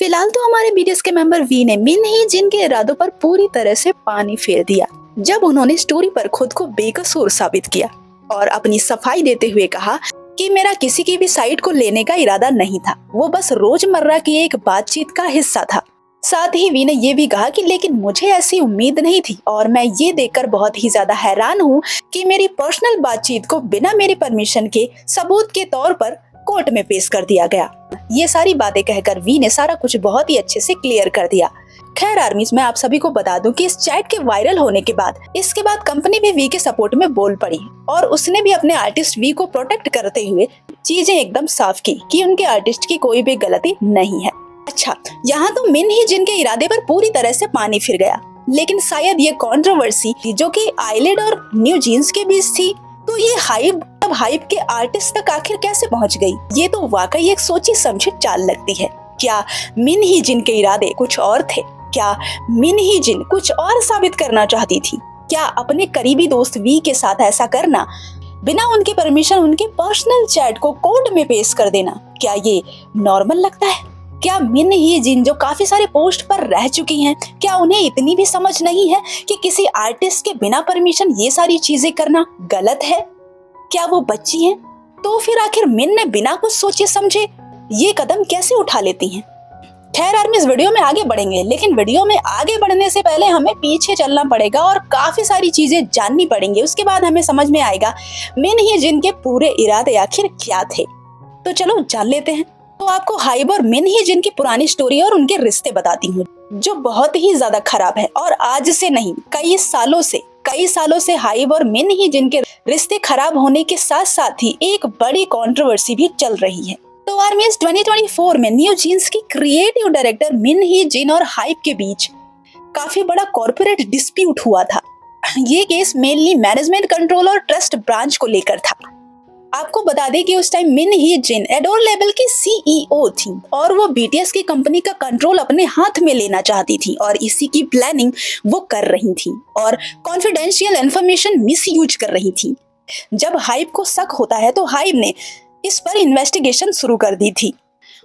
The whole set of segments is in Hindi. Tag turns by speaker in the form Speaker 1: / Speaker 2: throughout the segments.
Speaker 1: फिलहाल तो हमारे बीटीएस के मेंबर वी ने मिन ही जिन के इरादों पर पूरी तरह से पानी फेर दिया जब उन्होंने स्टोरी पर खुद को बेकसूर साबित किया और अपनी सफाई देते हुए कहा कि मेरा किसी की भी साइड को लेने का इरादा नहीं था, वो बस रोजमर्रा की एक बातचीत का हिस्सा था। साथ ही वी ने ये भी कहा कि लेकिन मुझे ऐसी उम्मीद नहीं थी और मैं ये देखकर बहुत ही ज्यादा हैरान हूँ कि मेरी पर्सनल बातचीत को बिना मेरी परमिशन के सबूत के तौर पर कोर्ट में पेश कर दिया गया। ये सारी बातें कहकर वी ने सारा कुछ बहुत ही अच्छे से क्लियर कर दिया। खैर आर्मीज, मैं आप सभी को बता दूं कि इस चैट के वायरल होने के बाद इसके बाद कंपनी भी वी के सपोर्ट में बोल पड़ी और उसने भी अपने आर्टिस्ट वी को प्रोटेक्ट करते हुए चीजें एकदम साफ की कि उनके आर्टिस्ट की कोई भी गलती नहीं है। अच्छा, यहाँ तो मिन ही जिन के इरादे पर पूरी तरह से पानी फिर गया, लेकिन शायद ये कंट्रोवर्सी जो कि आईलिड और न्यू जीन्स के बीच थी, तो ये हाइप के आर्टिस्ट तक आखिर कैसे पहुंच गई? ये तो वाकई एक सोची समझी चाल लगती है। क्या मिन ही जिन के इरादे कुछ और थे? क्या मिन ही जिन कुछ और साबित करना चाहती थी? क्या अपने करीबी दोस्त वी के साथ ऐसा करना, बिना उनके परमिशन उनके पर्सनल चैट को कोर्ट में पेश कर देना, क्या ये नॉर्मल लगता है? क्या मिन ही जिन जो काफी सारे पोस्ट पर रह चुकी हैं, क्या उन्हें इतनी भी समझ नहीं है कि किसी आर्टिस्ट के बिना परमिशन ये सारी चीजें करना गलत है? क्या वो बच्ची हैं? तो फिर आखिर मिन ने बिना कुछ सोचे समझे ये कदम कैसे उठा लेती हैं? खैर आर्मी, इस वीडियो में आगे बढ़ेंगे, लेकिन वीडियो में आगे बढ़ने से पहले हमें पीछे चलना पड़ेगा और काफी सारी चीजें जाननी पड़ेंगी। उसके बाद हमें समझ में आएगा मिन ही जिन के पूरे इरादे आखिर क्या थे। तो चलो जान लेते हैं। तो आपको हाइब और मिन ही जिन की पुरानी स्टोरी और उनके रिश्ते बताती हूँ, जो बहुत ही ज्यादा खराब है और आज से नहीं कई सालों से हाइब और मिन ही जिन के रिश्ते खराब होने के साथ साथ ही एक बड़ी कंट्रोवर्सी भी चल रही है। तो आर्मीज 2024 में न्यू जीन्स की क्रिएटिव डायरेक्टर मिन ही जिन और हाइब के बीच काफी बड़ा कॉर्पोरेट डिस्प्यूट हुआ था। ये केस मेनली मैनेजमेंट कंट्रोल और ट्रस्ट ब्रांच को लेकर था। आपको बता दें कि उस टाइम मिन ही जिन एडोर लेबल की सीईओ थी और वो बीटीएस की कंपनी का कंट्रोल अपने हाथ में लेना चाहती थी और इसी की प्लानिंग वो कर रही थी और कॉन्फिडेंशियल इंफॉर्मेशन मिसयूज कर रही थी। जब हाइब को शक होता है तो हाइब ने इस पर इन्वेस्टिगेशन शुरू कर दी थी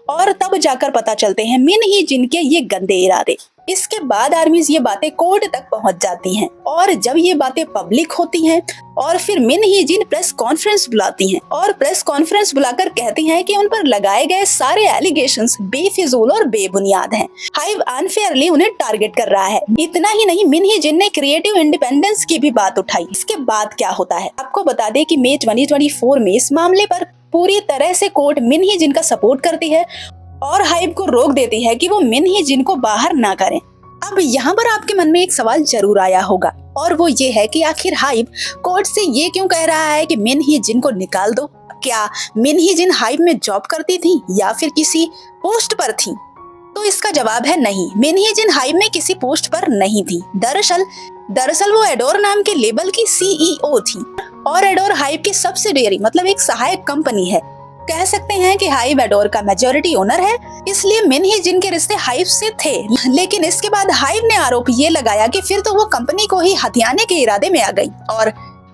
Speaker 1: और तब जाकर पता चलते हैं मिन ही जिन के ये गंदे इरादे। इसके बाद आर्मीज ये बातें कोर्ट तक पहुंच जाती हैं और जब ये बातें पब्लिक होती हैं और फिर मिन ही जिन प्रेस कॉन्फ्रेंस बुलाती हैं और प्रेस कॉन्फ्रेंस बुलाकर कहती हैं कि उन पर लगाए गए सारे एलिगेशंस बेफिजूल और बेबुनियाद हैं। हाइब अनफेयरली उन्हें टारगेट कर रहा है। इतना ही नहीं, मिन ही जिन ने क्रिएटिव इंडिपेंडेंस की भी बात उठाई। इसके बाद क्या होता है आपको बता दें कि मई 2024 में इस मामले पर पूरी तरह से कोर्ट मिन ही जिन का सपोर्ट करती है और हाइब को रोक देती है कि वो मिन ही जिन को बाहर ना करें। अब यहाँ पर आपके मन में एक सवाल जरूर आया होगा और वो ये है कि आखिर हाइब कोर्ट से ये क्यों कह रहा है कि मिन ही जिन को निकाल दो? क्या मिन ही जिन हाइब में जॉब करती थी या फिर किसी पोस्ट पर थी? तो इसका जवाब है नहीं, मिन ही जिन हाइब में किसी पोस्ट पर नहीं थी। दरअसल वो एडोर नाम के लेबल की सीईओ थी और एडोर हाइब की सब्सिडियरी मतलब एक सहायक कंपनी है। कह सकते हैं कि हाइब एडोर का मेजॉरिटी ओनर है, इसलिए मिन ही जिन के रिश्ते हाइब से थे। लेकिन इसके बाद हाइब ने आरोप ये लगाया कि फिर तो वो कंपनी को ही हथियाने के इरादे में आ गई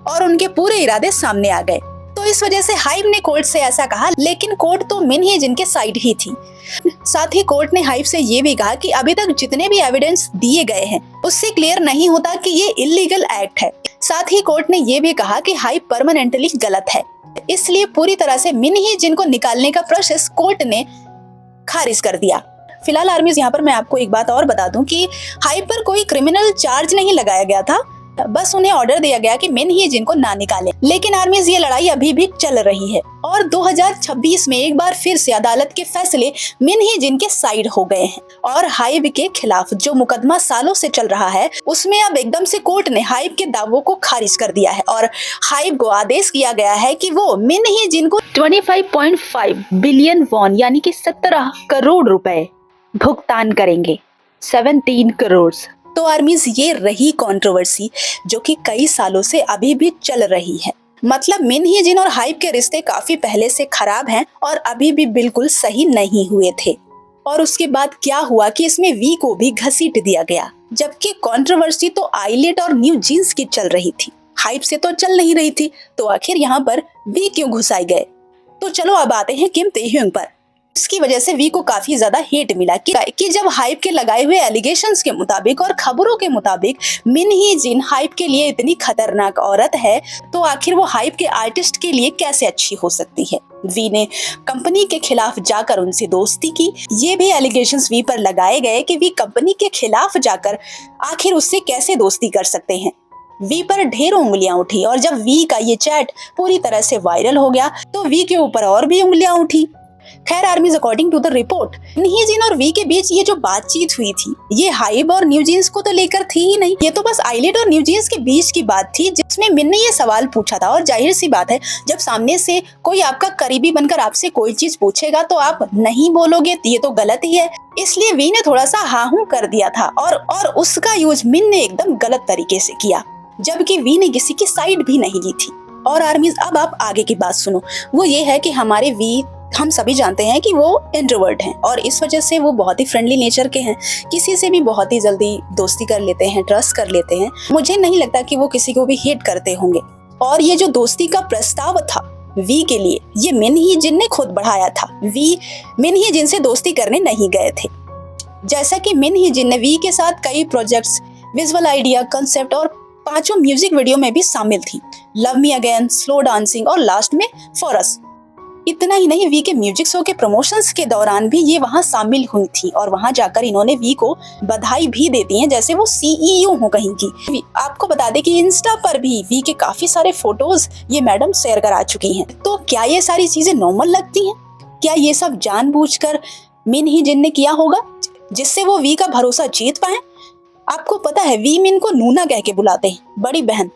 Speaker 1: और उनके पूरे इरादे सामने आ गए। तो इस वजह से हाइब ने कोर्ट से ऐसा कहा, लेकिन कोर्ट तो मिन ही जिन के साइड ही थी। साथ ही कोर्ट ने हाइब से ये भी कहा कि अभी तक जितने भी एविडेंस दिए गए हैं उससे क्लियर नहीं होता कि ये इलीगल एक्ट है। साथ ही कोर्ट ने ये भी कहा कि हाइब परमानेंटली गलत है, इसलिए पूरी तरह से मिन ही जिन को निकालने का प्रोसेस कोर्ट ने खारिज कर दिया। फिलहाल आर्मीज, यहाँ पर मैं आपको एक बात और बता दूं कि हाइब पर कोई क्रिमिनल चार्ज नहीं लगाया गया था, बस उन्हें ऑर्डर दिया गया कि मिन ही जिन को ना निकाले। लेकिन आर्मीज, ये लड़ाई अभी भी चल रही है और 2026 में एक बार फिर से अदालत के फैसले मिन ही जिन के साइड हो गए हैं और हाइब के खिलाफ जो मुकदमा सालों से चल रहा है उसमें अब एकदम से कोर्ट ने हाइब के दावों को खारिज कर दिया है और हाइब को आदेश किया गया है कि वो मिन ही जिन को 25.5 बिलियन वॉन यानी कि 17 करोड़ रुपए भुगतान करेंगे। 17 करोड़। तो आर्मीज, ये रही कंट्रोवर्सी जो कि कई सालों से अभी भी चल रही है। मतलब मिन ही जिन और हाइब के रिश्ते काफी पहले से खराब हैं और अभी भी बिल्कुल सही नहीं हुए थे। और उसके बाद क्या हुआ कि इसमें वी को भी घसीट दिया गया, जबकि कंट्रोवर्सी तो आईलिड और न्यू जीन्स की चल रही थी, हाइब से तो चल नहीं रही थी। तो आखिर यहाँ पर वी क्यों घुसाए गए? तो चलो अब आते हैं किम तेह्युंग पर। इसकी वजह से वी को काफी ज्यादा हेट मिला कि जब हाइप के लगाए हुए एलिगेशंस के मुताबिक और खबरों के मुताबिक मिन ही जिन हाइप के लिए इतनी खतरनाक औरत है, तो आखिर वो हाइप के आर्टिस्ट के लिए कैसे अच्छी हो सकती है। वी ने कंपनी के खिलाफ जाकर उनसे दोस्ती की। ये भी एलिगेशंस वी पर लगाए गए कि वी कंपनी के खिलाफ जाकर आखिर उससे कैसे दोस्ती कर सकते हैं। वी पर ढेरों उंगलियां उठी और जब वी का ये चैट पूरी तरह से वायरल हो गया तो वी के ऊपर और भी उंगलियां उठी। खैर armies, according to the report, NewJeans और वी के बीच ये जो बातचीत हुई थी, ये हाइब और न्यूजीन्स को तो लेकर थी ही नहीं। ये तो बस आइलेट और न्यूजीन्स के बीच की बात थी, जिसमें मिन ने ये सवाल पूछा था। और जाहिर सी बात है, जब सामने से कोई आपका करीबी बनकर आपसे कोई चीज पूछेगा तो आप नहीं बोलोगे, ये तो गलत ही है। इसलिए वी ने थोड़ा सा हाँ हूँ कर दिया था और उसका यूज मिन ने एकदम गलत तरीके से किया, जबकि वी ने किसी की साइड भी नहीं ली थी। और आर्मीज, अब आप आगे की बात सुनो। वो ये है कि हमारे वी, हम सभी जानते हैं कि वो इंट्रोवर्ट हैं और इस वजह से वो बहुत ही फ्रेंडली नेचर के हैं। किसी से भी बहुत ही जल्दी दोस्ती कर लेते हैं, ट्रस्ट कर लेते हैं। मुझे नहीं लगता कि वो किसी को भी हेट करते होंगे। और ये जो दोस्ती का प्रस्ताव था वी के लिए, ये मिन ही जिन ने खुद बढ़ाया था। वी मिन ही जिन से दोस्ती करने नहीं गए थे। जैसा कि मिन ही जिन ने वी के साथ कई प्रोजेक्ट्स, विजुअल आइडिया, कंसेप्ट और 5 म्यूजिक वीडियो में भी शामिल थी। Love me again, slow dancing और लास्ट में फॉर अस। इतना ही नहीं, वी के म्यूजिक शो के प्रमोशंस के दौरान भी ये वहां शामिल हुई थी और वहां जाकर इन्होंने वी को बधाई भी देती हैं, जैसे वो सीईओ हो कहीं की। आपको बता दें कि इंस्टा पर भी वी के काफी सारे फोटोज ये मैडम शेयर करा चुकी हैं। तो क्या ये सारी चीजें नॉर्मल लगती हैं? क्या ये सब जानबूझकर मिन ही जिन ने किया होगा, जिससे वो वी का भरोसा जीत पाए? आपको पता है, वी मिन को नूना कह के बुलाते हैं, बड़ी बहन।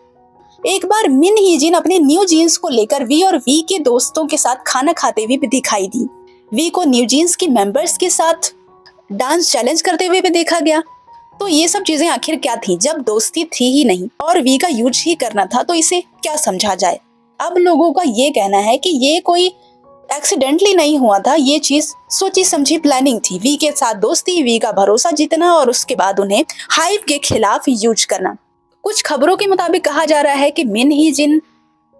Speaker 1: एक बार मिन ही जिन अपने न्यू जीन्स को लेकर वी और वी के दोस्तों के साथ खाना खाते हुए भी दिखाई दी। वी को न्यू जीन्स के मेंबर्स के साथ डांस चैलेंज करते हुए भी देखा गया। तो ये सब चीजें आखिर क्या थी, जब दोस्ती थी ही नहीं और वी का यूज ही करना था, तो इसे क्या समझा जाए? अब लोगों का ये कहना है कि ये कोई एक्सीडेंटली नहीं हुआ था, ये चीज सोची समझी प्लानिंग थी। वी के साथ दोस्ती, वी का भरोसा जीतना और उसके बाद उन्हें हाइप के खिलाफ यूज करना। कुछ खबरों के मुताबिक कहा जा रहा है कि मिन ही जिन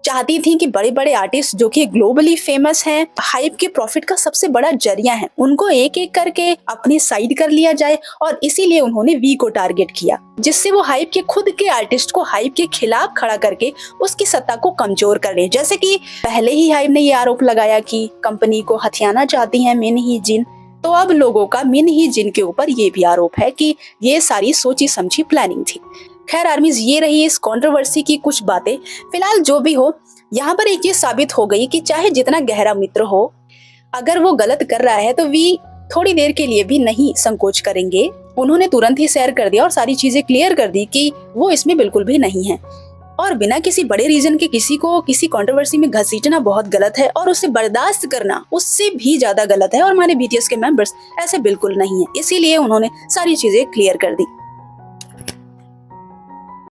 Speaker 1: चाहती थी कि बड़े बड़े आर्टिस्ट जो कि ग्लोबली फेमस हैं, हाइप के प्रॉफिट का सबसे बड़ा जरिया है, उनको एक एक करके अपनी साइड कर लिया जाए और इसीलिए उन्होंने वी को टारगेट किया, जिससे वो हाइप के खुद के आर्टिस्ट को हाइप के खिलाफ खड़ा करके उसकी सत्ता को कमजोर कर ले। जैसे कि पहले ही हाइप ने ये आरोप लगाया कि कंपनी को हथियाना चाहती है मिन ही जिन, तो अब लोगों का मिन ही जिन के ऊपर ये भी आरोप है कि ये सारी सोची समझी प्लानिंग थी। खैर आर्मीज, ये रही इस कंट्रोवर्सी की कुछ बातें। फिलहाल जो भी हो, यहाँ पर एक चीज साबित हो गई कि चाहे जितना गहरा मित्र हो, अगर वो गलत कर रहा है तो वी थोड़ी देर के लिए भी नहीं संकोच करेंगे। उन्होंने तुरंत ही शेयर कर दिया और सारी चीजें क्लियर कर दी कि वो इसमें बिल्कुल भी नहीं है। और बिना किसी बड़े रीजन के किसी को किसी कंट्रोवर्सी में घसीटना बहुत गलत है और उसे बर्दाश्त करना उससे भी ज्यादा गलत है। और हमारे बीटीएस के मेंबर्स ऐसे बिल्कुल नहीं है, इसीलिए उन्होंने सारी चीजें क्लियर कर दी।